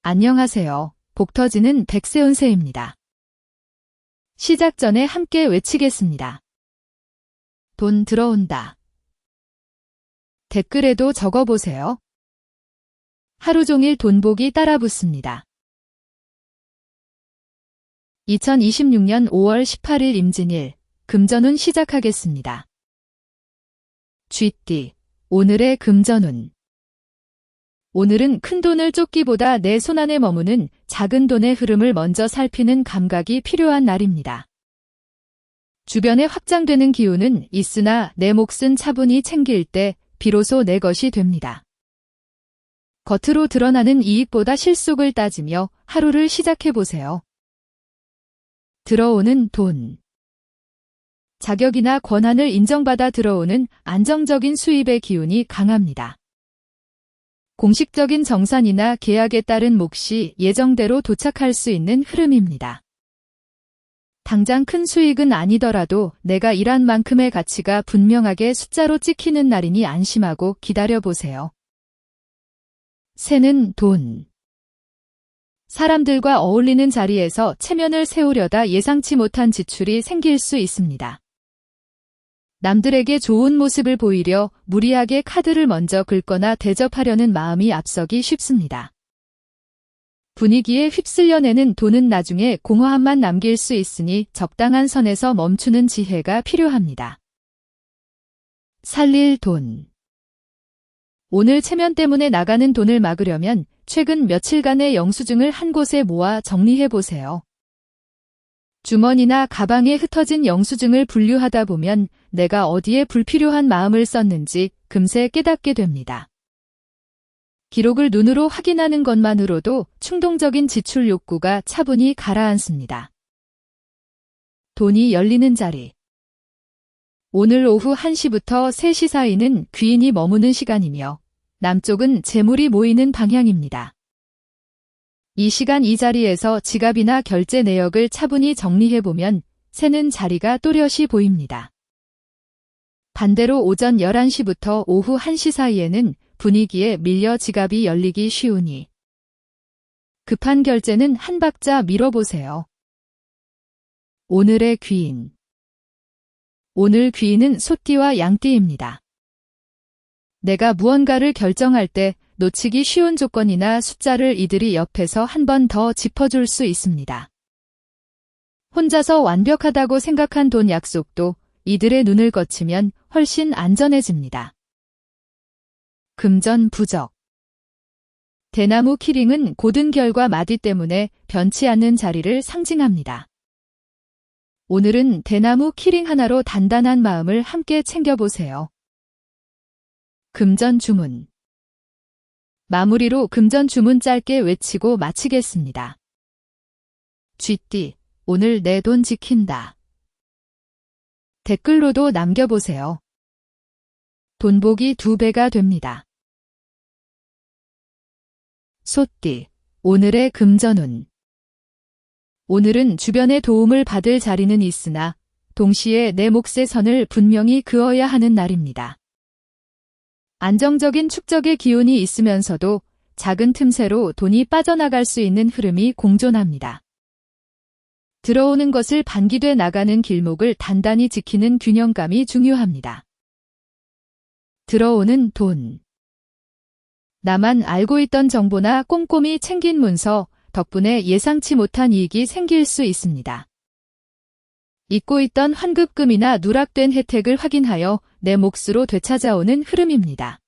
안녕하세요. 복 터지는 백세운세입니다. 시작 전에 함께 외치겠습니다. 돈 들어온다. 댓글에도 적어보세요. 하루 종일 돈복이 따라붙습니다. 2026년 5월 18일 임진일, 금전운 시작하겠습니다. 쥐띠, 오늘의 금전운. 오늘은 큰 돈을 쫓기보다 내 손안에 머무는 작은 돈의 흐름을 먼저 살피는 감각이 필요한 날입니다. 주변에 확장되는 기운은 있으나 내 몫은 차분히 챙길 때 비로소 내 것이 됩니다. 겉으로 드러나는 이익보다 실속을 따지며 하루를 시작해보세요. 들어오는 돈. 자격이나 권한을 인정받아 들어오는 안정적인 수입의 기운이 강합니다. 공식적인 정산이나 계약에 따른 몫이 예정대로 도착할 수 있는 흐름입니다. 당장 큰 수익은 아니더라도 내가 일한 만큼의 가치가 분명하게 숫자로 찍히는 날이니 안심하고 기다려보세요. 새는 돈. 사람들과 어울리는 자리에서 체면을 세우려다 예상치 못한 지출이 생길 수 있습니다. 남들에게 좋은 모습을 보이려 무리하게 카드를 먼저 긁거나 대접하려는 마음이 앞서기 쉽습니다. 분위기에 휩쓸려 내는 돈은 나중에 공허함만 남길 수 있으니 적당한 선에서 멈추는 지혜가 필요합니다. 살릴 돈. 오늘 체면 때문에 나가는 돈을 막으려면 최근 며칠간의 영수증을 한 곳에 모아 정리해보세요. 주머니나 가방에 흩어진 영수증을 분류하다 보면 내가 어디에 불필요한 마음을 썼는지 금세 깨닫게 됩니다. 기록을 눈으로 확인하는 것만으로도 충동적인 지출 욕구가 차분히 가라앉습니다. 돈이 열리는 자리. 오늘 오후 1시부터 3시 사이는 귀인이 머무는 시간이며 남쪽은 재물이 모이는 방향입니다. 이 시간 이 자리에서 지갑이나 결제 내역을 차분히 정리해보면 새는 자리가 또렷이 보입니다. 반대로 오전 11시부터 오후 1시 사이에는 분위기에 밀려 지갑이 열리기 쉬우니 급한 결제는 한 박자 미뤄보세요. 오늘의 귀인. 오늘 귀인은 소띠와 양띠입니다. 내가 무언가를 결정할 때 놓치기 쉬운 조건이나 숫자를 이들이 옆에서 한 번 더 짚어줄 수 있습니다. 혼자서 완벽하다고 생각한 돈 약속도 이들의 눈을 거치면 훨씬 안전해집니다. 금전 부적. 대나무 키링은 고든 결과 마디 때문에 변치 않는 자리를 상징합니다. 오늘은 대나무 키링 하나로 단단한 마음을 함께 챙겨보세요. 금전 주문. 마무리로 금전 주문 짧게 외치고 마치겠습니다. 쥐띠, 오늘 내 돈 지킨다. 댓글로도 남겨보세요. 돈복이 2배가 됩니다. 소띠, 오늘의 금전운. 오늘은 주변의 도움을 받을 자리는 있으나 동시에 내 몫의 선을 분명히 그어야 하는 날입니다. 안정적인 축적의 기운이 있으면서도 작은 틈새로 돈이 빠져나갈 수 있는 흐름이 공존합니다. 들어오는 것을 반기돼 나가는 길목을 단단히 지키는 균형감이 중요합니다. 들어오는 돈. 나만 알고 있던 정보나 꼼꼼히 챙긴 문서 덕분에 예상치 못한 이익이 생길 수 있습니다. 잊고 있던 환급금이나 누락된 혜택을 확인하여 내 몫으로 되찾아오는 흐름입니다.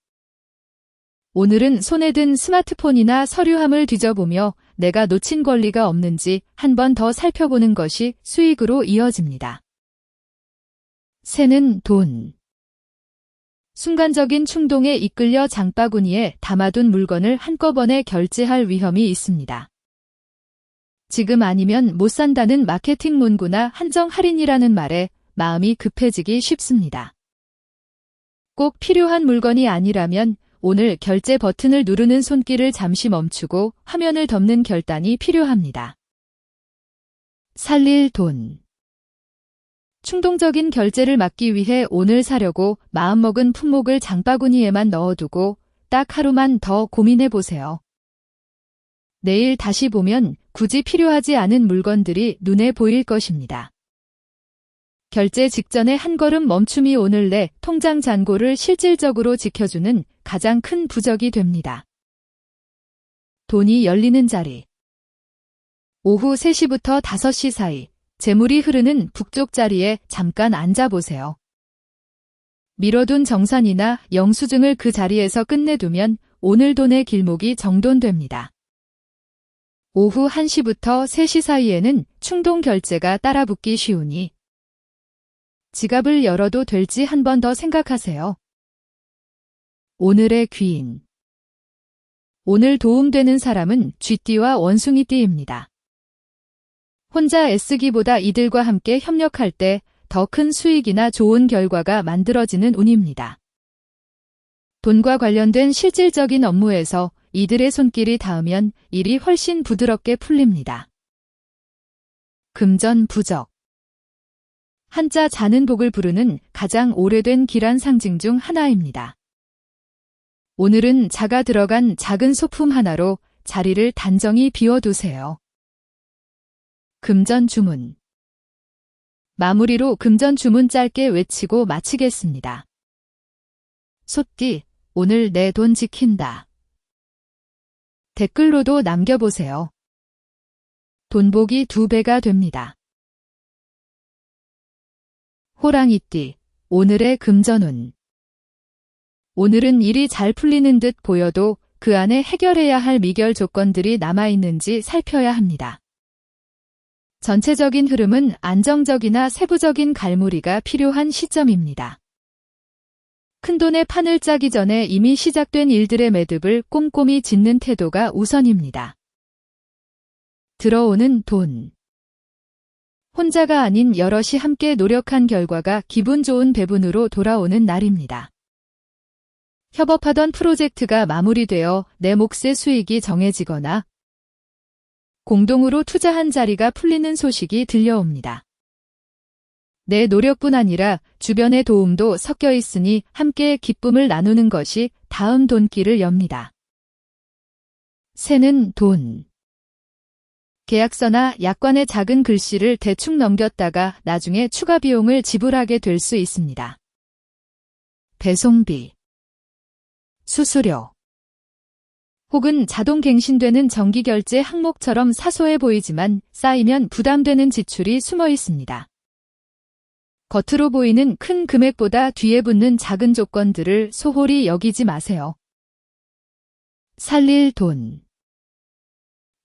오늘은 손에 든 스마트폰이나 서류함을 뒤져보며 내가 놓친 권리가 없는지 한 번 더 살펴보는 것이 수익으로 이어집니다. 새는 돈. 순간적인 충동에 이끌려 장바구니에 담아둔 물건을 한꺼번에 결제할 위험이 있습니다. 지금 아니면 못 산다는 마케팅 문구나 한정 할인이라는 말에 마음이 급해지기 쉽습니다. 꼭 필요한 물건이 아니라면 오늘 결제 버튼을 누르는 손길을 잠시 멈추고 화면을 덮는 결단이 필요합니다. 살릴 돈. 충동적인 결제를 막기 위해 오늘 사려고 마음먹은 품목을 장바구니에만 넣어두고 딱 하루만 더 고민해보세요. 내일 다시 보면 굳이 필요하지 않은 물건들이 눈에 보일 것입니다. 결제 직전에 한 걸음 멈춤이 오늘 내 통장 잔고를 실질적으로 지켜주는 가장 큰 부적이 됩니다. 돈이 열리는 자리. 오후 3시부터 5시 사이, 재물이 흐르는 북쪽 자리에 잠깐 앉아보세요. 미뤄둔 정산이나 영수증을 그 자리에서 끝내두면 오늘 돈의 길목이 정돈됩니다. 오후 1시부터 3시 사이에는 충동 결제가 따라붙기 쉬우니 지갑을 열어도 될지 한 번 더 생각하세요. 오늘의 귀인. 오늘 도움되는 사람은 쥐띠와 원숭이띠입니다. 혼자 애쓰기보다 이들과 함께 협력할 때 더 큰 수익이나 좋은 결과가 만들어지는 운입니다. 돈과 관련된 실질적인 업무에서 이들의 손길이 닿으면 일이 훨씬 부드럽게 풀립니다. 금전 부적. 한자 자는 복을 부르는 가장 오래된 기란 상징 중 하나입니다. 오늘은 자가 들어간 작은 소품 하나로 자리를 단정히 비워두세요. 금전 주문. 마무리로 금전 주문 짧게 외치고 마치겠습니다. 소띠, 오늘 내 돈 지킨다. 댓글로도 남겨보세요. 돈복이 2배가 됩니다. 호랑이띠, 오늘의 금전운. 오늘은 일이 잘 풀리는 듯 보여도 그 안에 해결해야 할 미결 조건들이 남아있는지 살펴야 합니다. 전체적인 흐름은 안정적이나 세부적인 갈무리가 필요한 시점입니다. 큰돈의 판을 짜기 전에 이미 시작된 일들의 매듭을 꼼꼼히 짓는 태도가 우선입니다. 들어오는 돈. 혼자가 아닌 여럿이 함께 노력한 결과가 기분 좋은 배분으로 돌아오는 날입니다. 협업하던 프로젝트가 마무리되어 내 몫의 수익이 정해지거나 공동으로 투자한 자리가 풀리는 소식이 들려옵니다. 내 노력뿐 아니라 주변의 도움도 섞여 있으니 함께 기쁨을 나누는 것이 다음 돈길을 엽니다. 새는 돈. 계약서나 약관의 작은 글씨를 대충 넘겼다가 나중에 추가 비용을 지불하게 될 수 있습니다. 배송비. 수수료. 혹은 자동 갱신되는 정기결제 항목처럼 사소해 보이지만 쌓이면 부담되는 지출이 숨어 있습니다. 겉으로 보이는 큰 금액보다 뒤에 붙는 작은 조건들을 소홀히 여기지 마세요. 살릴 돈.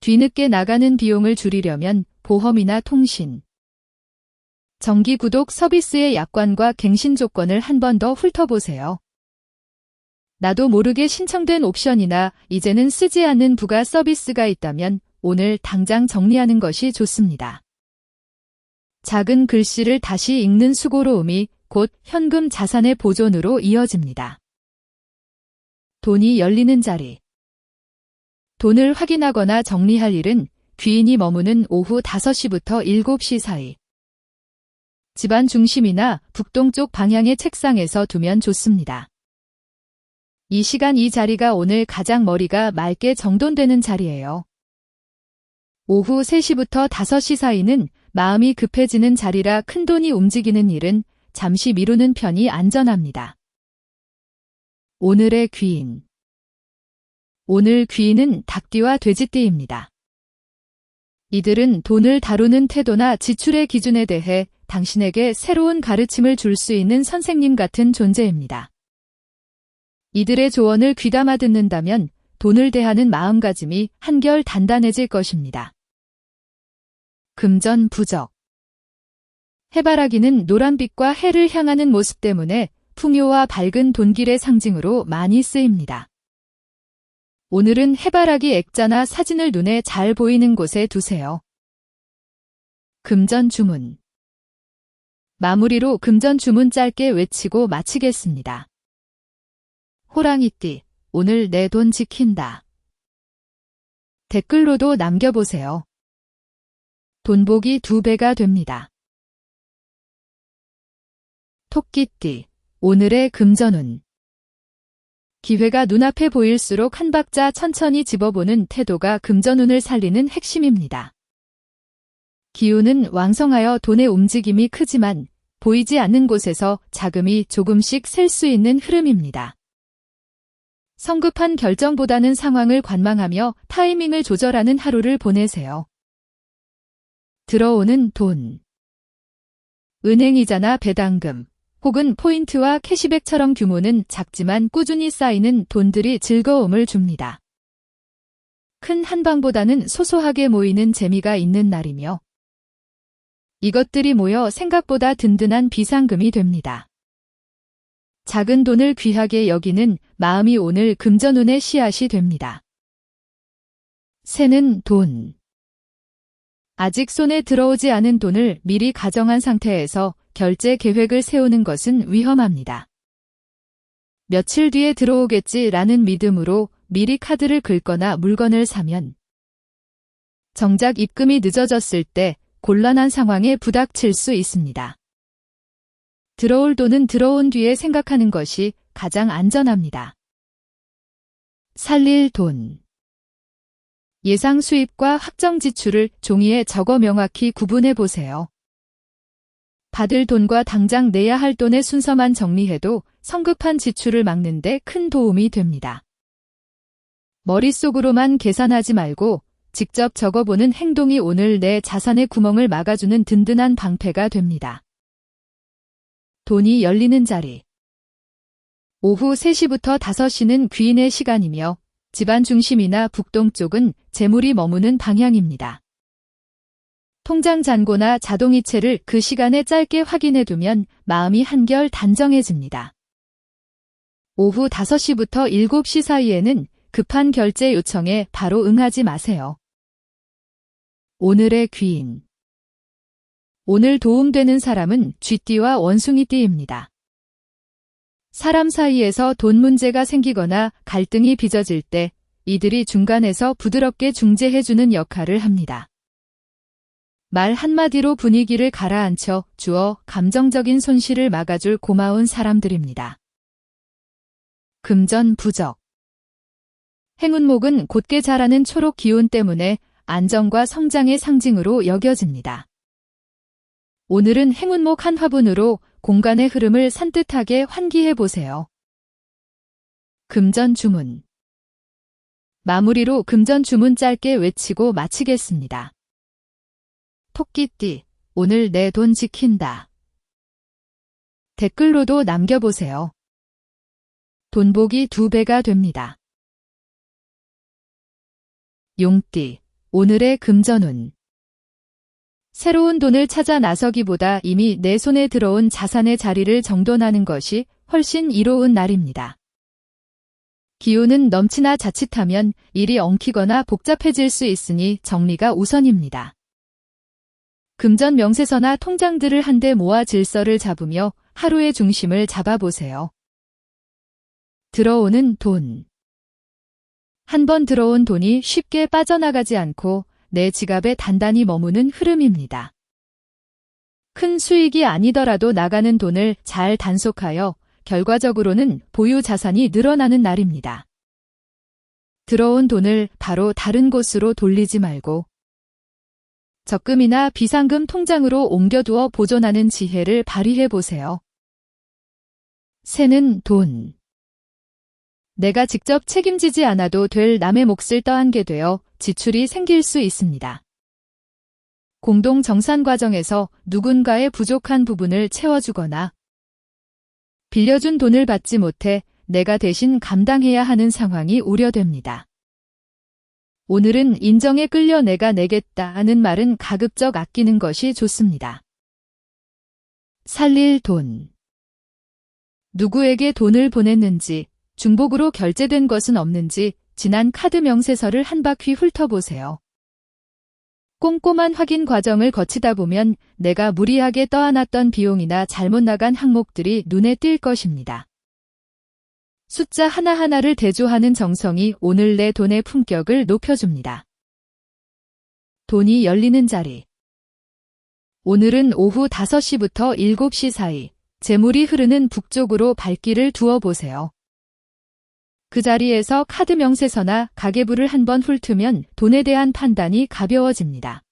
뒤늦게 나가는 비용을 줄이려면 보험이나 통신, 정기 구독 서비스의 약관과 갱신 조건을 한 번 더 훑어보세요. 나도 모르게 신청된 옵션이나 이제는 쓰지 않는 부가 서비스가 있다면 오늘 당장 정리하는 것이 좋습니다. 작은 글씨를 다시 읽는 수고로움이 곧 현금 자산의 보존으로 이어집니다. 돈이 열리는 자리. 돈을 확인하거나 정리할 일은 귀인이 머무는 오후 5시부터 7시 사이. 집안 중심이나 북동쪽 방향의 책상에서 두면 좋습니다. 이 시간 이 자리가 오늘 가장 머리가 맑게 정돈되는 자리예요. 오후 3시부터 5시 사이는 마음이 급해지는 자리라 큰돈이 움직이는 일은 잠시 미루는 편이 안전합니다. 오늘의 귀인. 오늘 귀인은 닭띠와 돼지띠입니다. 이들은 돈을 다루는 태도나 지출의 기준에 대해 당신에게 새로운 가르침을 줄 수 있는 선생님 같은 존재입니다. 이들의 조언을 귀담아 듣는다면 돈을 대하는 마음가짐이 한결 단단해질 것입니다. 금전 부적. 해바라기는 노란빛과 해를 향하는 모습 때문에 풍요와 밝은 돈길의 상징으로 많이 쓰입니다. 오늘은 해바라기 액자나 사진을 눈에 잘 보이는 곳에 두세요. 금전 주문. 마무리로 금전 주문 짧게 외치고 마치겠습니다. 호랑이띠, 오늘 내 돈 지킨다. 댓글로도 남겨보세요. 돈복이 2배가 됩니다. 토끼띠, 오늘의 금전운. 기회가 눈앞에 보일수록 한 박자 천천히 집어보는 태도가 금전운을 살리는 핵심입니다. 기운은 왕성하여 돈의 움직임이 크지만 보이지 않는 곳에서 자금이 조금씩 셀 수 있는 흐름입니다. 성급한 결정보다는 상황을 관망하며 타이밍을 조절하는 하루를 보내세요. 들어오는 돈. 은행이자나 배당금, 혹은 포인트와 캐시백처럼 규모는 작지만 꾸준히 쌓이는 돈들이 즐거움을 줍니다. 큰 한 방보다는 소소하게 모이는 재미가 있는 날이며 이것들이 모여 생각보다 든든한 비상금이 됩니다. 작은 돈을 귀하게 여기는 마음이 오늘 금전운의 씨앗이 됩니다. 새는 돈. 아직 손에 들어오지 않은 돈을 미리 가정한 상태에서 결제 계획을 세우는 것은 위험합니다. 며칠 뒤에 들어오겠지라는 믿음으로 미리 카드를 긁거나 물건을 사면 정작 입금이 늦어졌을 때 곤란한 상황에 부닥칠 수 있습니다. 들어올 돈은 들어온 뒤에 생각하는 것이 가장 안전합니다. 살릴 돈. 예상 수입과 확정 지출을 종이에 적어 명확히 구분해 보세요. 받을 돈과 당장 내야 할 돈의 순서만 정리해도 성급한 지출을 막는 데 큰 도움이 됩니다. 머릿속으로만 계산하지 말고 직접 적어보는 행동이 오늘 내 자산의 구멍을 막아주는 든든한 방패가 됩니다. 돈이 열리는 자리. 오후 3시부터 5시는 귀인의 시간이며 집안 중심이나 북동쪽은 재물이 머무는 방향입니다. 통장 잔고나 자동이체를 그 시간에 짧게 확인해두면 마음이 한결 단정해집니다. 오후 5시부터 7시 사이에는 급한 결제 요청에 바로 응하지 마세요. 오늘의 귀인. 오늘 도움되는 사람은 쥐띠와 원숭이띠입니다. 사람 사이에서 돈 문제가 생기거나 갈등이 빚어질 때 이들이 중간에서 부드럽게 중재해주는 역할을 합니다. 말 한마디로 분위기를 가라앉혀 주어 감정적인 손실을 막아줄 고마운 사람들입니다. 금전 부적. 행운목은 곧게 자라는 초록 기운 때문에 안정과 성장의 상징으로 여겨집니다. 오늘은 행운목 한 화분으로 공간의 흐름을 산뜻하게 환기해 보세요. 금전 주문. 마무리로 금전 주문 짧게 외치고 마치겠습니다. 토끼띠, 오늘 내 돈 지킨다. 댓글로도 남겨보세요. 돈복이 2배가 됩니다. 용띠, 오늘의 금전운. 새로운 돈을 찾아 나서기보다 이미 내 손에 들어온 자산의 자리를 정돈하는 것이 훨씬 이로운 날입니다. 기운은 넘치나 자칫하면 일이 엉키거나 복잡해질 수 있으니 정리가 우선입니다. 금전 명세서나 통장들을 한데 모아 질서를 잡으며 하루의 중심을 잡아보세요. 들어오는 돈. 한번 들어온 돈이 쉽게 빠져나가지 않고 내 지갑에 단단히 머무는 흐름입니다. 큰 수익이 아니더라도 나가는 돈을 잘 단속하여 결과적으로는 보유 자산이 늘어나는 날입니다. 들어온 돈을 바로 다른 곳으로 돌리지 말고 적금이나 비상금 통장으로 옮겨두어 보존하는 지혜를 발휘해 보세요. 새는 돈. 내가 직접 책임지지 않아도 될 남의 몫을 떠안게 되어 지출이 생길 수 있습니다. 공동 정산 과정에서 누군가의 부족한 부분을 채워주거나 빌려준 돈을 받지 못해 내가 대신 감당해야 하는 상황이 우려됩니다. 오늘은 인정에 끌려 내가 내겠다 하는 말은 가급적 아끼는 것이 좋습니다. 살릴 돈. 누구에게 돈을 보냈는지, 중복으로 결제된 것은 없는지 지난 카드 명세서를 한 바퀴 훑어보세요. 꼼꼼한 확인 과정을 거치다 보면 내가 무리하게 떠안았던 비용이나 잘못 나간 항목들이 눈에 띌 것입니다. 숫자 하나하나를 대조하는 정성이 오늘 내 돈의 품격을 높여줍니다. 돈이 열리는 자리. 오늘은 오후 5시부터 7시 사이 재물이 흐르는 북쪽으로 발길을 두어보세요. 그 자리에서 카드 명세서나 가계부를 한번 훑으면 돈에 대한 판단이 가벼워집니다.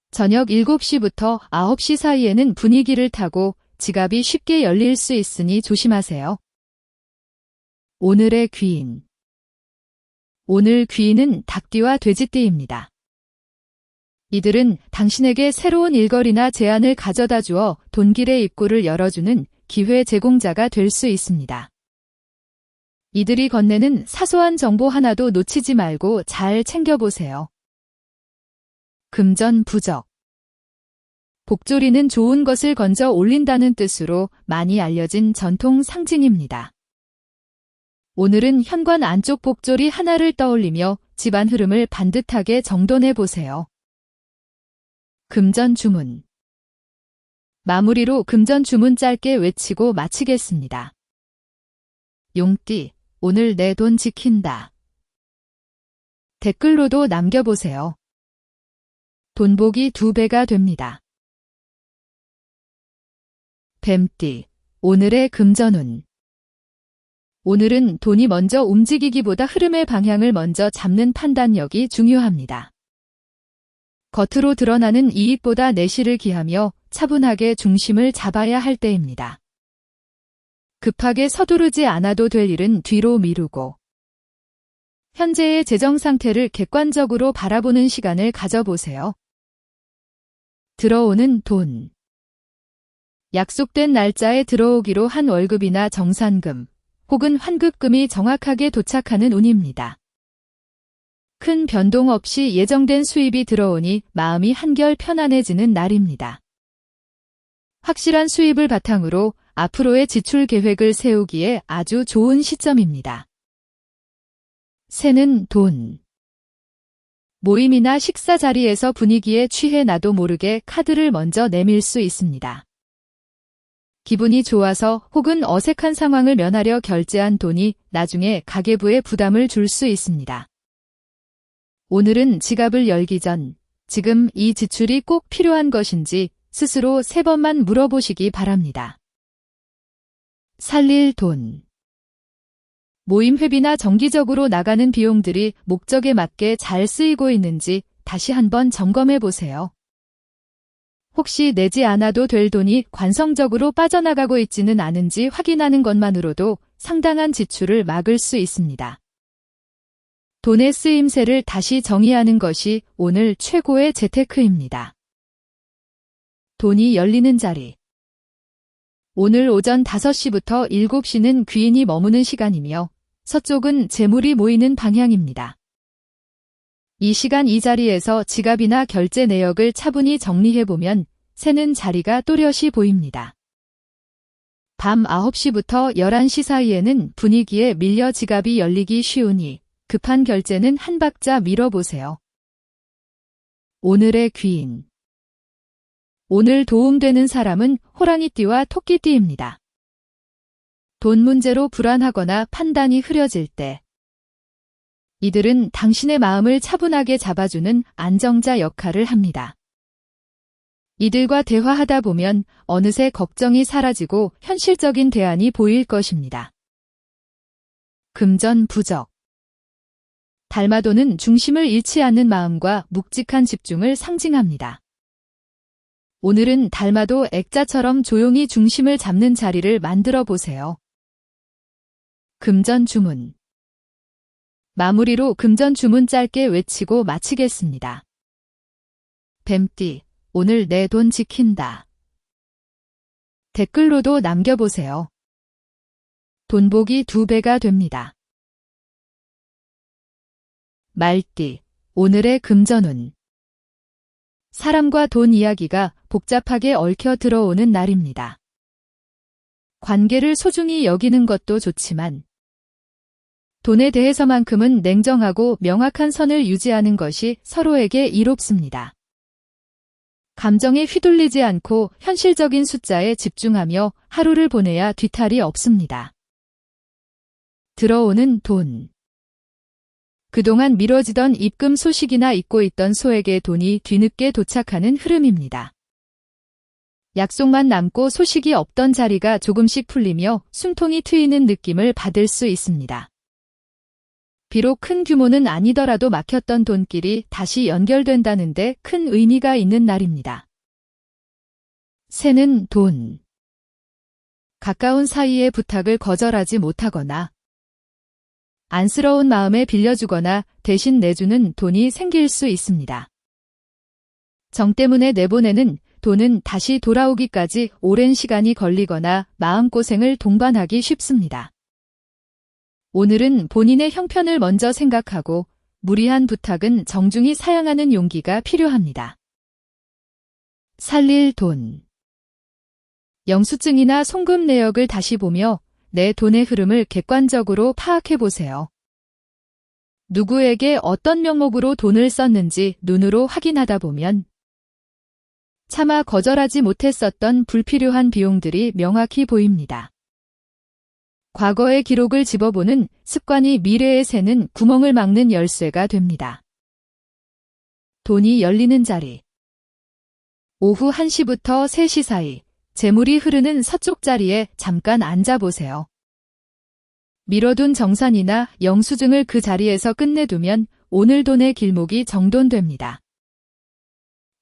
저녁 7시부터 9시 사이에는 분위기를 타고 지갑이 쉽게 열릴 수 있으니 조심하세요. 오늘의 귀인. 오늘 귀인은 닭띠와 돼지띠입니다. 이들은 당신에게 새로운 일거리나 제안을 가져다 주어 돈길의 입구를 열어주는 기회 제공자가 될 수 있습니다. 이들이 건네는 사소한 정보 하나도 놓치지 말고 잘 챙겨보세요. 금전 부적. 복조리는 좋은 것을 건져 올린다는 뜻으로 많이 알려진 전통 상징입니다. 오늘은 현관 안쪽 복조리 하나를 떠올리며 집안 흐름을 반듯하게 정돈해 보세요. 금전 주문. 마무리로 금전 주문 짧게 외치고 마치겠습니다. 용띠, 오늘 내 돈 지킨다. 댓글로도 남겨보세요. 돈복이 2배가 됩니다. 뱀띠, 오늘의 금전운. 오늘은 돈이 먼저 움직이기보다 흐름의 방향을 먼저 잡는 판단력이 중요합니다. 겉으로 드러나는 이익보다 내실을 기하며 차분하게 중심을 잡아야 할 때입니다. 급하게 서두르지 않아도 될 일은 뒤로 미루고 현재의 재정 상태를 객관적으로 바라보는 시간을 가져보세요. 들어오는 돈. 약속된 날짜에 들어오기로 한 월급이나 정산금 혹은 환급금이 정확하게 도착하는 운입니다. 큰 변동 없이 예정된 수입이 들어오니 마음이 한결 편안해지는 날입니다. 확실한 수입을 바탕으로 앞으로의 지출 계획을 세우기에 아주 좋은 시점입니다. 새는 돈. 모임이나 식사 자리에서 분위기에 취해 나도 모르게 카드를 먼저 내밀 수 있습니다. 기분이 좋아서 혹은 어색한 상황을 면하려 결제한 돈이 나중에 가계부에 부담을 줄 수 있습니다. 오늘은 지갑을 열기 전 지금 이 지출이 꼭 필요한 것인지 스스로 3번만 물어보시기 바랍니다. 살릴 돈. 모임 회비나 정기적으로 나가는 비용들이 목적에 맞게 잘 쓰이고 있는지 다시 한번 점검해 보세요. 혹시 내지 않아도 될 돈이 관성적으로 빠져나가고 있지는 않은지 확인하는 것만으로도 상당한 지출을 막을 수 있습니다. 돈의 쓰임새를 다시 정의하는 것이 오늘 최고의 재테크입니다. 돈이 열리는 자리. 오늘 오전 5시부터 7시는 귀인이 머무는 시간이며 서쪽은 재물이 모이는 방향입니다. 이 시간 이 자리에서 지갑이나 결제 내역을 차분히 정리해보면 새는 자리가 또렷이 보입니다. 밤 9시부터 11시 사이에는 분위기에 밀려 지갑이 열리기 쉬우니 급한 결제는 한 박자 밀어보세요. 오늘의 귀인. 오늘 도움되는 사람은 호랑이띠와 토끼띠입니다. 돈 문제로 불안하거나 판단이 흐려질 때 이들은 당신의 마음을 차분하게 잡아주는 안정자 역할을 합니다. 이들과 대화하다 보면 어느새 걱정이 사라지고 현실적인 대안이 보일 것입니다. 금전 부적. 달마도는 중심을 잃지 않는 마음과 묵직한 집중을 상징합니다. 오늘은 달마도 액자처럼 조용히 중심을 잡는 자리를 만들어 보세요. 금전 주문. 마무리로 금전 주문 짧게 외치고 마치겠습니다. 뱀띠, 오늘 내 돈 지킨다. 댓글로도 남겨보세요. 돈복이 2배가 됩니다. 말띠, 오늘의 금전운. 사람과 돈 이야기가 복잡하게 얽혀 들어오는 날입니다. 관계를 소중히 여기는 것도 좋지만 돈에 대해서만큼은 냉정하고 명확한 선을 유지하는 것이 서로에게 이롭습니다. 감정에 휘둘리지 않고 현실적인 숫자에 집중하며 하루를 보내야 뒤탈이 없습니다. 들어오는 돈. 그동안 미뤄지던 입금 소식이나 잊고 있던 소액의 돈이 뒤늦게 도착하는 흐름입니다. 약속만 남고 소식이 없던 자리가 조금씩 풀리며 숨통이 트이는 느낌을 받을 수 있습니다. 비록 큰 규모는 아니더라도 막혔던 돈길이 다시 연결된다는데 큰 의미가 있는 날입니다. 새는 돈. 가까운 사이의 부탁을 거절하지 못하거나 안쓰러운 마음에 빌려주거나 대신 내주는 돈이 생길 수 있습니다. 정 때문에 내보내는 돈은 다시 돌아오기까지 오랜 시간이 걸리거나 마음고생을 동반하기 쉽습니다. 오늘은 본인의 형편을 먼저 생각하고 무리한 부탁은 정중히 사양하는 용기가 필요합니다. 살릴 돈. 영수증이나 송금 내역을 다시 보며 내 돈의 흐름을 객관적으로 파악해 보세요. 누구에게 어떤 명목으로 돈을 썼는지 눈으로 확인하다 보면 차마 거절하지 못했었던 불필요한 비용들이 명확히 보입니다. 과거의 기록을 집어보는 습관이 미래에 새는 구멍을 막는 열쇠가 됩니다. 돈이 열리는 자리. 오후 1시부터 3시 사이 재물이 흐르는 서쪽 자리에 잠깐 앉아보세요. 미뤄둔 정산이나 영수증을 그 자리에서 끝내두면 오늘 돈의 길목이 정돈됩니다.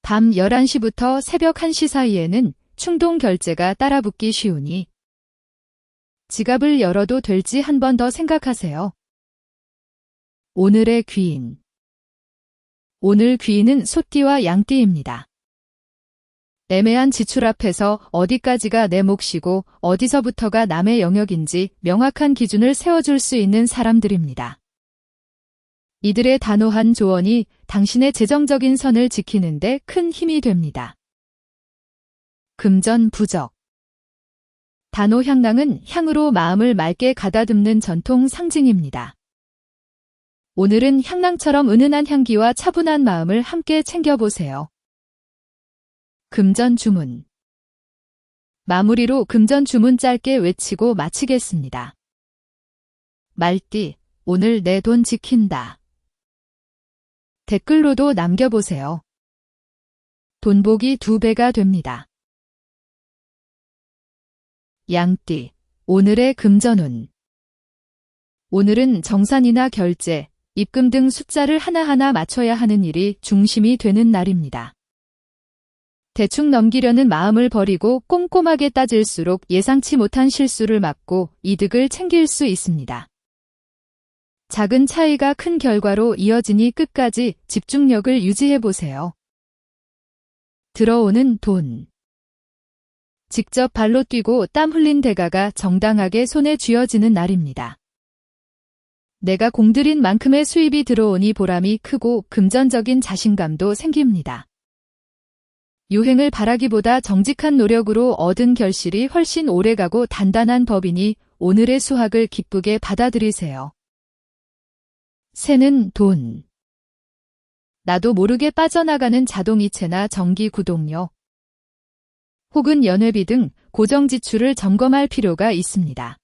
밤 11시부터 새벽 1시 사이에는 충동 결제가 따라붙기 쉬우니 지갑을 열어도 될지 한 번 더 생각하세요. 오늘의 귀인. 오늘 귀인은 소띠와 양띠입니다. 애매한 지출 앞에서 어디까지가 내 몫이고 어디서부터가 남의 영역인지 명확한 기준을 세워줄 수 있는 사람들입니다. 이들의 단호한 조언이 당신의 재정적인 선을 지키는데 큰 힘이 됩니다. 금전 부적. 단호 향낭은 향으로 마음을 맑게 가다듬는 전통 상징입니다. 오늘은 향낭처럼 은은한 향기와 차분한 마음을 함께 챙겨보세요. 금전 주문. 마무리로 금전 주문 짧게 외치고 마치겠습니다. 말띠, 오늘 내 돈 지킨다. 댓글로도 남겨보세요. 돈복이 2배가 됩니다. 양띠, 오늘의 금전운. 오늘은 정산이나 결제, 입금 등 숫자를 하나하나 맞춰야 하는 일이 중심이 되는 날입니다. 대충 넘기려는 마음을 버리고 꼼꼼하게 따질수록 예상치 못한 실수를 막고 이득을 챙길 수 있습니다. 작은 차이가 큰 결과로 이어지니 끝까지 집중력을 유지해보세요. 들어오는 돈. 직접 발로 뛰고 땀 흘린 대가가 정당하게 손에 쥐어지는 날입니다. 내가 공들인 만큼의 수입이 들어오니 보람이 크고 금전적인 자신감도 생깁니다. 유행을 바라기보다 정직한 노력으로 얻은 결실이 훨씬 오래가고 단단한 법이니 오늘의 수확을 기쁘게 받아들이세요. 새는 돈. 나도 모르게 빠져나가는 자동이체나 전기 구독료, 혹은 연회비 등 고정 지출을 점검할 필요가 있습니다.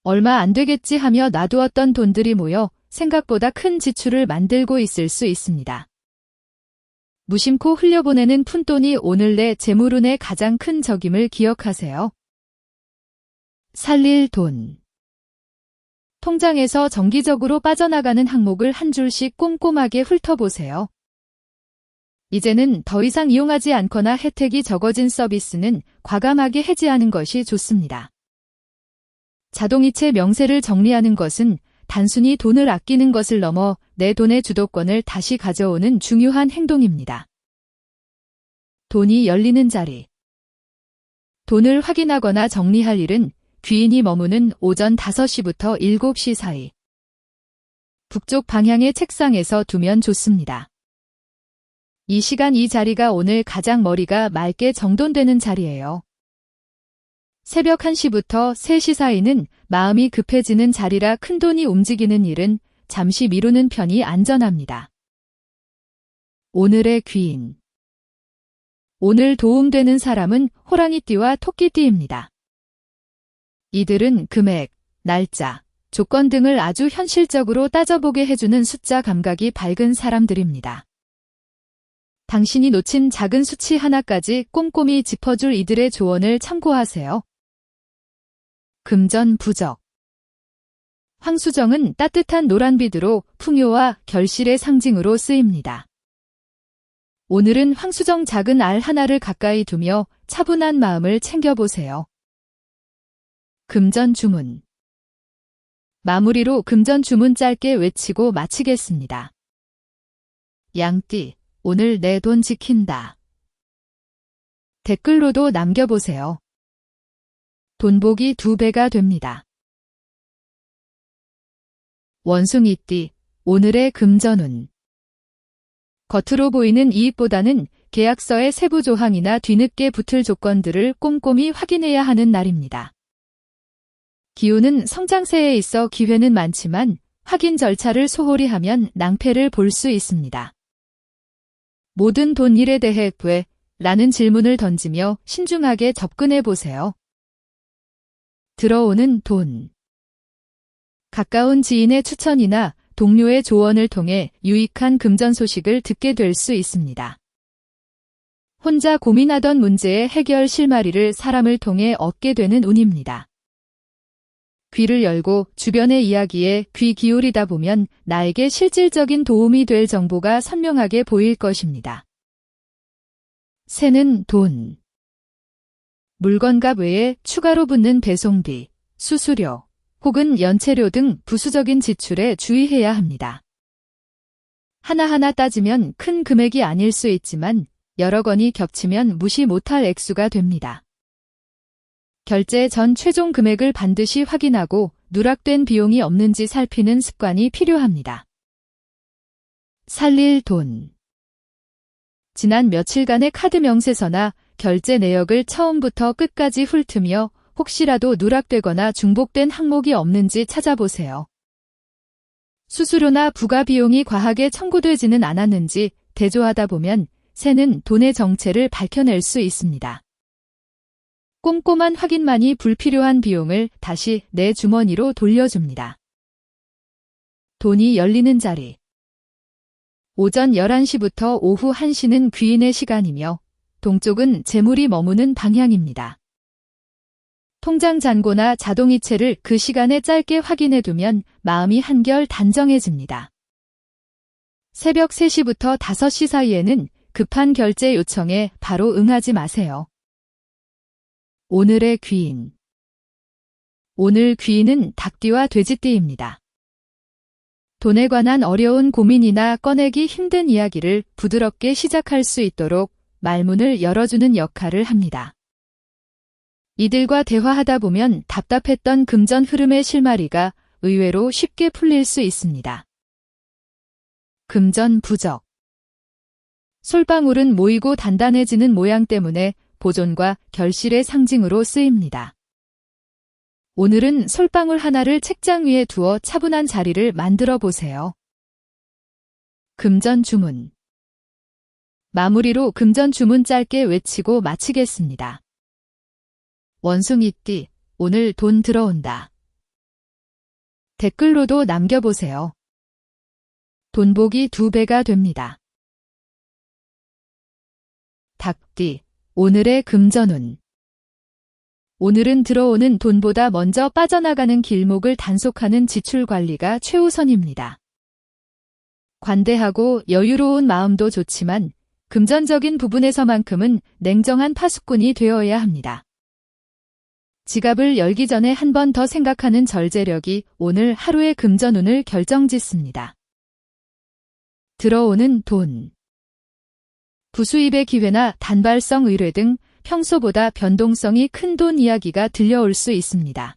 얼마 안 되겠지 하며 놔두었던 돈들이 모여 생각보다 큰 지출을 만들고 있을 수 있습니다. 무심코 흘려보내는 푼돈이 오늘 내 재물운의 가장 큰 적임을 기억하세요. 살릴 돈. 통장에서 정기적으로 빠져나가는 항목을 한 줄씩 꼼꼼하게 훑어보세요. 이제는 더 이상 이용하지 않거나 혜택이 적어진 서비스는 과감하게 해지하는 것이 좋습니다. 자동이체 명세를 정리하는 것은 단순히 돈을 아끼는 것을 넘어 내 돈의 주도권을 다시 가져오는 중요한 행동입니다. 돈이 열리는 자리. 돈을 확인하거나 정리할 일은 귀인이 머무는 오전 5시부터 7시 사이. 북쪽 방향의 책상에서 두면 좋습니다. 이 시간 이 자리가 오늘 가장 머리가 맑게 정돈되는 자리예요. 새벽 1시부터 3시 사이는 마음이 급해지는 자리라 큰돈이 움직이는 일은 잠시 미루는 편이 안전합니다. 오늘의 귀인. 오늘 도움되는 사람은 호랑이띠와 토끼띠입니다. 이들은 금액, 날짜, 조건 등을 아주 현실적으로 따져보게 해주는 숫자 감각이 밝은 사람들입니다. 당신이 놓친 작은 수치 하나까지 꼼꼼히 짚어줄 이들의 조언을 참고하세요. 금전 부적. 황수정은 따뜻한 노란빛으로 풍요와 결실의 상징으로 쓰입니다. 오늘은 황수정 작은 알 하나를 가까이 두며 차분한 마음을 챙겨보세요. 금전 주문. 마무리로 금전 주문 짧게 외치고 마치겠습니다. 양띠, 오늘 내 돈 지킨다. 댓글로도 남겨보세요. 돈복이 2배가 됩니다. 원숭이띠, 오늘의 금전운. 겉으로 보이는 이익보다는 계약서의 세부 조항이나 뒤늦게 붙을 조건들을 꼼꼼히 확인해야 하는 날입니다. 기운은 성장세에 있어 기회는 많지만 확인 절차를 소홀히 하면 낭패를 볼 수 있습니다. 모든 돈 일에 대해 왜? 라는 질문을 던지며 신중하게 접근해 보세요. 들어오는 돈. 가까운 지인의 추천이나 동료의 조언을 통해 유익한 금전 소식을 듣게 될 수 있습니다. 혼자 고민하던 문제의 해결 실마리를 사람을 통해 얻게 되는 운입니다. 귀를 열고 주변의 이야기에 귀 기울이다 보면 나에게 실질적인 도움이 될 정보가 선명하게 보일 것입니다. 새는 돈. 물건값 외에 추가로 붙는 배송비, 수수료, 혹은 연체료 등 부수적인 지출에 주의해야 합니다. 하나하나 따지면 큰 금액이 아닐 수 있지만 여러 건이 겹치면 무시 못할 액수가 됩니다. 결제 전 최종 금액을 반드시 확인하고 누락된 비용이 없는지 살피는 습관이 필요합니다. 살릴 돈. 지난 며칠간의 카드 명세서나 결제 내역을 처음부터 끝까지 훑으며 혹시라도 누락되거나 중복된 항목이 없는지 찾아보세요. 수수료나 부가 비용이 과하게 청구되지는 않았는지 대조하다 보면 새는 돈의 정체를 밝혀낼 수 있습니다. 꼼꼼한 확인만이 불필요한 비용을 다시 내 주머니로 돌려줍니다. 돈이 열리는 자리. 오전 11시부터 오후 1시는 귀인의 시간이며 동쪽은 재물이 머무는 방향입니다. 통장 잔고나 자동이체를 그 시간에 짧게 확인해두면 마음이 한결 단정해집니다. 새벽 3시부터 5시 사이에는 급한 결제 요청에 바로 응하지 마세요. 오늘의 귀인. 오늘 귀인은 닭띠와 돼지띠입니다. 돈에 관한 어려운 고민이나 꺼내기 힘든 이야기를 부드럽게 시작할 수 있도록 말문을 열어주는 역할을 합니다. 이들과 대화하다 보면 답답했던 금전 흐름의 실마리가 의외로 쉽게 풀릴 수 있습니다. 금전 부적. 솔방울은 모이고 단단해지는 모양 때문에 보존과 결실의 상징으로 쓰입니다. 오늘은 솔방울 하나를 책장 위에 두어 차분한 자리를 만들어 보세요. 금전 주문. 마무리로 금전 주문 짧게 외치고 마치겠습니다. 원숭이띠, 오늘 돈 들어온다. 댓글로도 남겨보세요. 돈복이 2배가 됩니다. 닭띠, 오늘의 금전운. 오늘은 들어오는 돈보다 먼저 빠져나가는 길목을 단속하는 지출 관리가 최우선입니다. 관대하고 여유로운 마음도 좋지만 금전적인 부분에서만큼은 냉정한 파수꾼이 되어야 합니다. 지갑을 열기 전에 한 번 더 생각하는 절제력이 오늘 하루의 금전운을 결정짓습니다. 들어오는 돈. 부수입의 기회나 단발성 의뢰 등 평소보다 변동성이 큰 돈 이야기가 들려올 수 있습니다.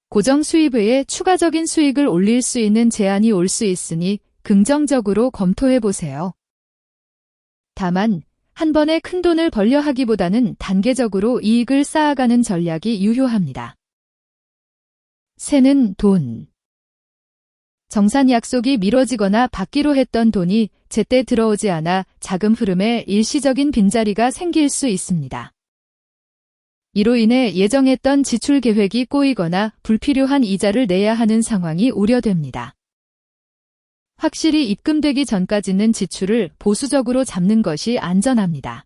고정 수입 외에 추가적인 수익을 올릴 수 있는 제안이 올 수 있으니 긍정적으로 검토해보세요. 다만 한 번에 큰 돈을 벌려 하기보다는 단계적으로 이익을 쌓아가는 전략이 유효합니다. 새는 돈. 정산 약속이 미뤄지거나 받기로 했던 돈이 제때 들어오지 않아 자금 흐름에 일시적인 빈자리가 생길 수 있습니다. 이로 인해 예정했던 지출 계획이 꼬이거나 불필요한 이자를 내야 하는 상황이 우려됩니다. 확실히 입금되기 전까지는 지출을 보수적으로 잡는 것이 안전합니다.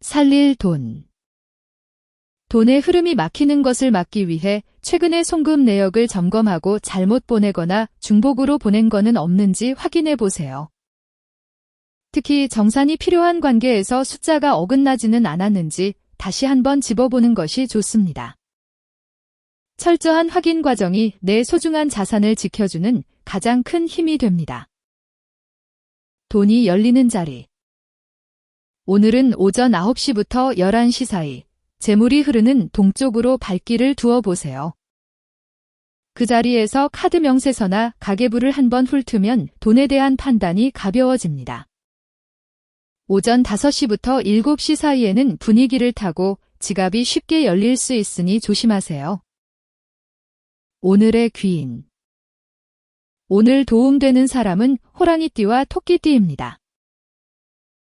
살릴 돈. 돈의 흐름이 막히는 것을 막기 위해 최근에 송금 내역을 점검하고 잘못 보내거나 중복으로 보낸 거는 없는지 확인해 보세요. 특히 정산이 필요한 관계에서 숫자가 어긋나지는 않았는지 다시 한번 집어보는 것이 좋습니다. 철저한 확인 과정이 내 소중한 자산을 지켜주는 가장 큰 힘이 됩니다. 돈이 열리는 자리. 오늘은 오전 9시부터 11시 사이 재물이 흐르는 동쪽으로 발길을 두어보세요. 그 자리에서 카드 명세서나 가계부를 한번 훑으면 돈에 대한 판단이 가벼워집니다. 오전 5시부터 7시 사이에는 분위기를 타고 지갑이 쉽게 열릴 수 있으니 조심하세요. 오늘의 귀인. 오늘 도움되는 사람은 호랑이띠와 토끼띠입니다.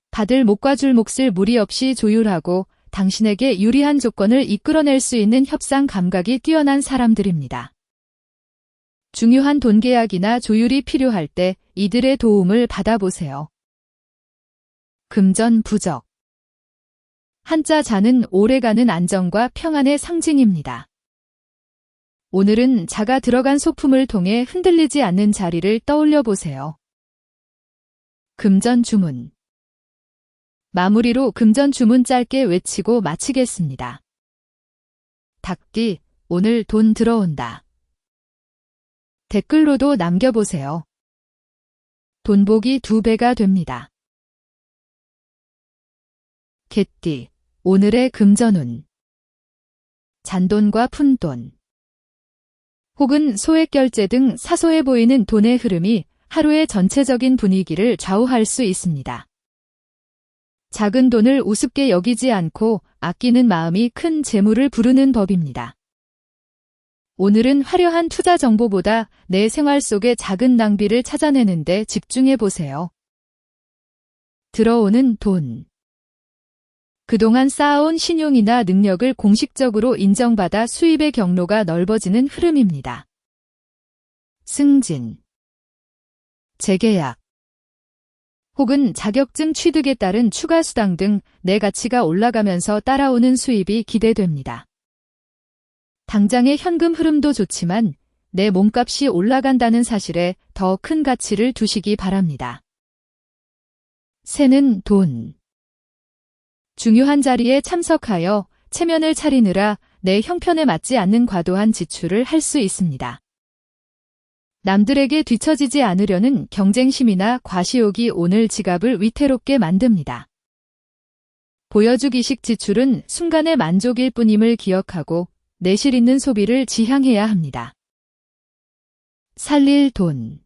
받을 목과 줄 몫을 무리 없이 조율하고 당신에게 유리한 조건을 이끌어낼 수 있는 협상 감각이 뛰어난 사람들입니다. 중요한 돈 계약이나 조율이 필요할 때 이들의 도움을 받아보세요. 금전 부적. 한자 자는 오래가는 안정과 평안의 상징입니다. 오늘은 자가 들어간 소품을 통해 흔들리지 않는 자리를 떠올려 보세요. 금전 주문. 마무리로 금전 주문 짧게 외치고 마치겠습니다. 닭띠, 오늘 돈 들어온다. 댓글로도 남겨보세요. 돈복이 2배가 됩니다. 개띠, 오늘의 금전운. 잔돈과 푼돈. 혹은 소액결제 등 사소해 보이는 돈의 흐름이 하루의 전체적인 분위기를 좌우할 수 있습니다. 작은 돈을 우습게 여기지 않고 아끼는 마음이 큰 재물을 부르는 법입니다. 오늘은 화려한 투자 정보보다 내 생활 속의 작은 낭비를 찾아내는 데 집중해 보세요. 들어오는 돈. 그동안 쌓아온 신용이나 능력을 공식적으로 인정받아 수입의 경로가 넓어지는 흐름입니다. 승진. 재계약. 혹은 자격증 취득에 따른 추가 수당 등 내 가치가 올라가면서 따라오는 수입이 기대됩니다. 당장의 현금 흐름도 좋지만 내 몸값이 올라간다는 사실에 더 큰 가치를 두시기 바랍니다. 새는 돈. 중요한 자리에 참석하여 체면을 차리느라 내 형편에 맞지 않는 과도한 지출을 할 수 있습니다. 남들에게 뒤처지지 않으려는 경쟁심이나 과시욕이 오늘 지갑을 위태롭게 만듭니다. 보여주기식 지출은 순간의 만족일 뿐임을 기억하고 내실 있는 소비를 지향해야 합니다. 살릴 돈.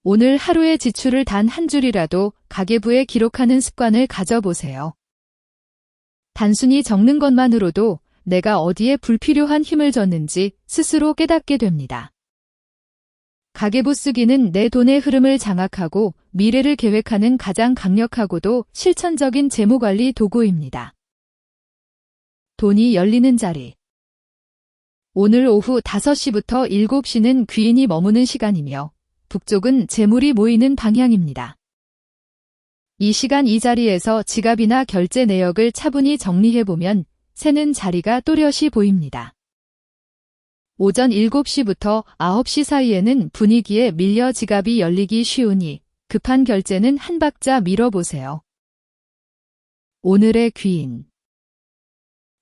오늘 하루의 지출을 단 한 줄이라도 가계부에 기록하는 습관을 가져보세요. 단순히 적는 것만으로도 내가 어디에 불필요한 힘을 줬는지 스스로 깨닫게 됩니다. 가계부 쓰기는 내 돈의 흐름을 장악하고 미래를 계획하는 가장 강력하고도 실천적인 재무관리 도구입니다. 돈이 열리는 자리. 오늘 오후 5시부터 7시는 귀인이 머무는 시간이며 북쪽은 재물이 모이는 방향입니다. 이 시간 이 자리에서 지갑이나 결제 내역을 차분히 정리해보면 새는 자리가 또렷이 보입니다. 오전 7시부터 9시 사이에는 분위기에 밀려 지갑이 열리기 쉬우니 급한 결제는 한 박자 밀어보세요. 오늘의 귀인.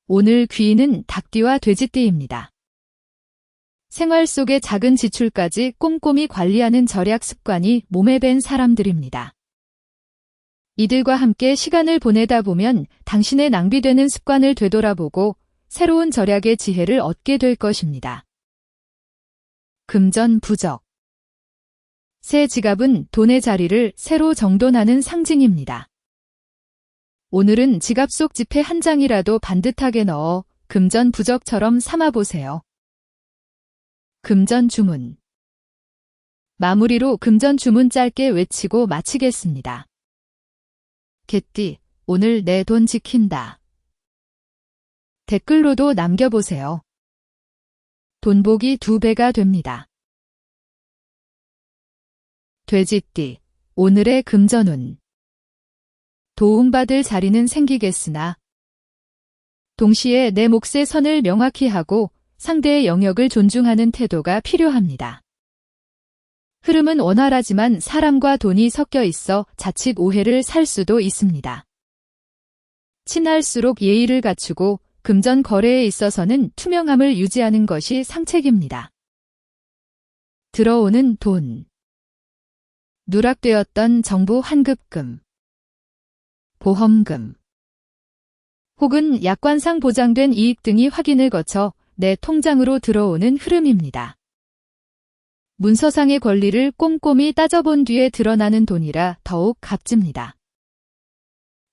오늘 귀인은 닭띠와 돼지띠입니다. 생활 속의 작은 지출까지 꼼꼼히 관리하는 절약 습관이 몸에 밴 사람들입니다. 이들과 함께 시간을 보내다 보면 당신의 낭비되는 습관을 되돌아보고 새로운 절약의 지혜를 얻게 될 것입니다. 금전 부적. 새 지갑은 돈의 자리를 새로 정돈하는 상징입니다. 오늘은 지갑 속 지폐 한 장이라도 반듯하게 넣어 금전 부적처럼 삼아보세요. 금전 주문. 마무리로 금전 주문 짧게 외치고 마치겠습니다. 개띠, 오늘 내 돈 지킨다. 댓글로도 남겨보세요. 돈복이 2배가 됩니다. 돼지띠, 오늘의 금전운. 도움받을 자리는 생기겠으나 동시에 내 몫의 선을 명확히 하고 상대의 영역을 존중하는 태도가 필요합니다. 흐름은 원활하지만 사람과 돈이 섞여 있어 자칫 오해를 살 수도 있습니다. 친할수록 예의를 갖추고 금전 거래에 있어서는 투명함을 유지하는 것이 상책입니다. 들어오는 돈. 누락되었던 정부 환급금, 보험금, 혹은 약관상 보장된 이익 등이 확인을 거쳐 내 통장으로 들어오는 흐름입니다. 문서상의 권리를 꼼꼼히 따져본 뒤에 드러나는 돈이라 더욱 값집니다.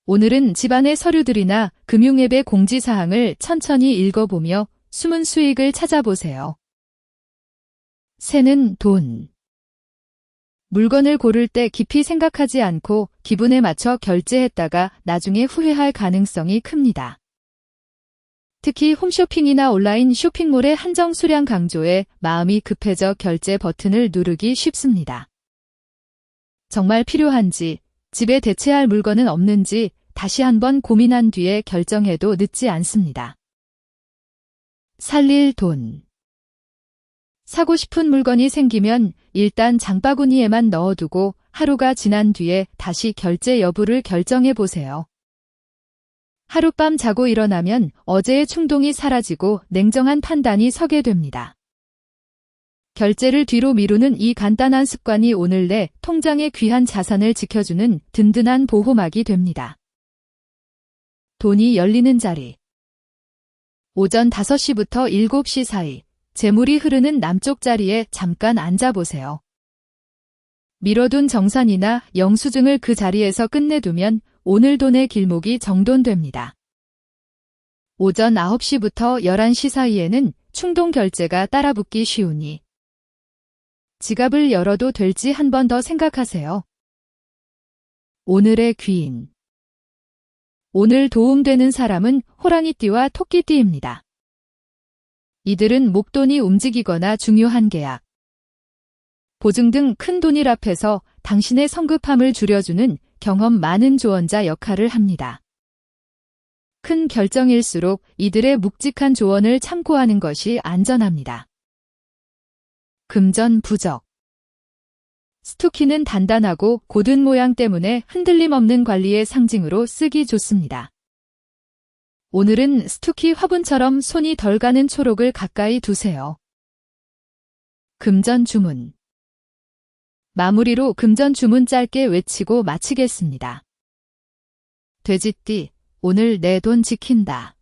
오늘은 집안의 서류들이나 금융앱의 공지사항을 천천히 읽어보며 숨은 수익을 찾아보세요. 새는 돈. 물건을 고를 때 깊이 생각하지 않고 기분에 맞춰 결제했다가 나중에 후회할 가능성이 큽니다. 특히 홈쇼핑이나 온라인 쇼핑몰의 한정 수량 강조에 마음이 급해져 결제 버튼을 누르기 쉽습니다. 정말 필요한지, 집에 대체할 물건은 없는지 다시 한번 고민한 뒤에 결정해도 늦지 않습니다. 살릴 돈. 사고 싶은 물건이 생기면 일단 장바구니에만 넣어두고 하루가 지난 뒤에 다시 결제 여부를 결정해 보세요. 하룻밤 자고 일어나면 어제의 충동이 사라지고 냉정한 판단이 서게 됩니다. 결제를 뒤로 미루는 이 간단한 습관이 오늘 내 통장의 귀한 자산을 지켜주는 든든한 보호막이 됩니다. 돈이 열리는 자리. 오전 5시부터 7시 사이, 재물이 흐르는 남쪽 자리에 잠깐 앉아보세요. 미뤄둔 정산이나 영수증을 그 자리에서 끝내두면 오늘 돈의 길목이 정돈됩니다. 오전 9시부터 11시 사이에는 충동 결제가 따라붙기 쉬우니 지갑을 열어도 될지 한 번 더 생각하세요. 오늘의 귀인. 오늘 도움되는 사람은 호랑이띠와 토끼띠입니다. 이들은 목돈이 움직이거나 중요한 계약, 보증 등 큰 돈일 앞에서 당신의 성급함을 줄여주는 경험 많은 조언자 역할을 합니다. 큰 결정일수록 이들의 묵직한 조언을 참고하는 것이 안전합니다. 금전 부적. 스투키는 단단하고 고든 모양 때문에 흔들림 없는 관리의 상징으로 쓰기 좋습니다. 오늘은 스투키 화분처럼 손이 덜 가는 초록을 가까이 두세요. 금전 주문. 마무리로 금전 주문 짧게 외치고 마치겠습니다. 돼지띠, 오늘 내 돈 지킨다.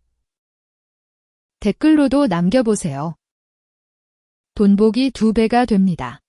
댓글로도 남겨보세요. 돈복이 2배가 됩니다.